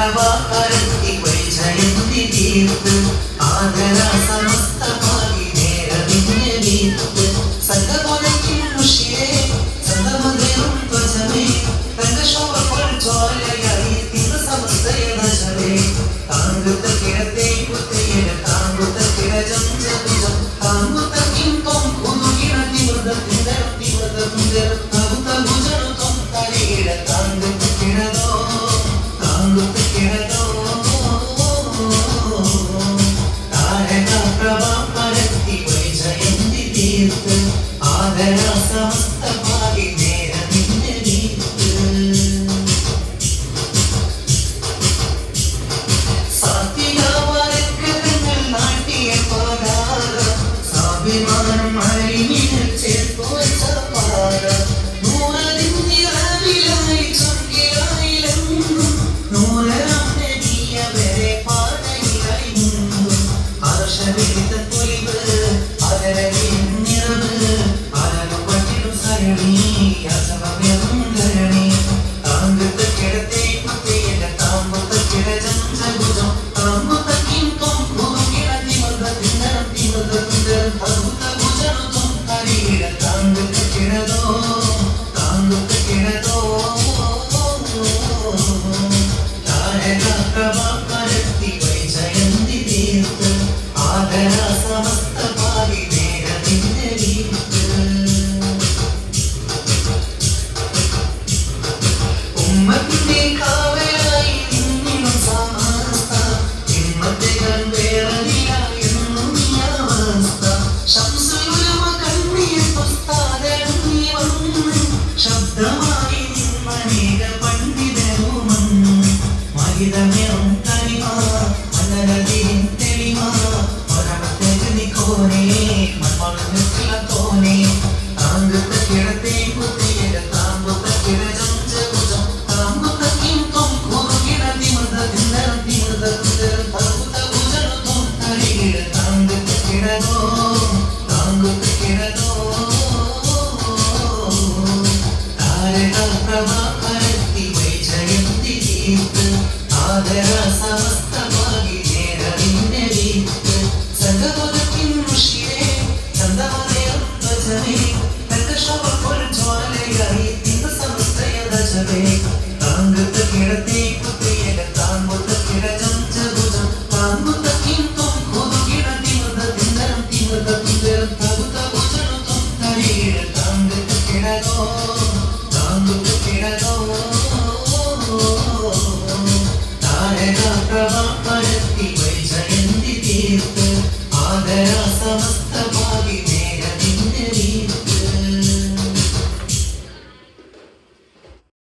പ്രഭാകരത്തി വൈജയന്തി തീർത്ത് ആദര സമസ്തമായി നേരതിന്റെ വീർത്ത് സംഘമൊഴക്കും ഋഷിയെ ചന്ദ്രമതയും ധ്വജമേ തങ്കശോഭ ജ്വാലയായി തീർന്ന സമസ്തയനശമേ താങ്കുത്ത കിഴത്തെ കുത്തിയിട താങ്കുത്ത കിഴജം ചതുജം താങ്കുത്ത കിംപം പുതുകിട തിമൃതത്തിന്ദരം താങ്കുത്ത ഭുജനം തലയിട താങ്കുത്ത കിഴതോ താങ്കുത്ത കിഴതോ താരക പ്രഭാകരത്തി വൈജയന്തി തീർത്ത് ആദര സമസ്തമായി നേരതിന്റെ വീർത്ത് സാത്വികവാരക്കങ്ങൾ നാട്ടിയ പാടാറ സാഭിമാനം അരിമിനൽ ചേർത്ത് വച്ച പാട നൂറതിന്നിറവിലായി ചൊങ്കിലായിലെന്നും നൂറരാം നബിയവരെ പാടയിലായി നിന്നും ആദർശവിരുദ്ധ പൊലിവ് അതരവിൻ നിറവ് ആരും പറ്റിലും സരണി അസമയം ധരണി താങ്കുത്ത കിടത്തെ കുത്തിയിട താങ്കുത്ത കിടജം ചതുജം താങ്കുത്ത കിംകം പുതുകിട തിമൃതത്തിന്ദരം താങ്കുത്ത ഭുജനം തലയിട താങ്കുത്ത കിടതോ താങ്കുത്ത കിടതോ താരക പ്രഭാകരത്തി വൈജയന്തി തീർത്ത് ആദര സമസ്തമായി നേരതിന്റെ വീർത്ത് ഉമ്മത്തിന്റെ കാവലായി നിന്നിടും സമസ്ത ഹിമ്മത്തുകൾ വേറെയായി എന്നും ഈ അവസ്ഥ ശംസുലുലമ കണ്ണിയ പുസ്തകി വന്ന് ശബ്ദമായി നിന്നനേക പണ്ഡിതരുമന്ന് മഹിതമേറും തനിമ മനരതിൻ തെളിമ ഒരമത്തെനിക്കോനെ മൺമണത്തോനെ താങ്കുത്ത കിടത്തെ കുത്തിയിട താങ്കുത്ത കിടജം ചതുജം താങ്കുത്ത കിംകം പുതുകിട തിമൃതത്തിന്ദരം താങ്കുത്ത ഭുജനം തലയിട താങ്കുത്ത കിടതോ താങ്കുത്ത കിടതോ താരക പ്രഭാകരത്തി വൈജയന്തി തീർത്ത് ആദര സമസ്തമായി നേരതിന്റെ വീർത്ത് സംഘമൊഴക്കും ഋഷിയെ ചന്ദ്രമതയം ധ്വജമേ തങ്കശോഭ ജ്വാലയായി തീർന്ന സമസ്തയനശമേ താങ്കുത്ത കിടത്തെ കുത്തിയിട താങ്കുത്ത കിടജം ചതുജം താങ്കുത്ത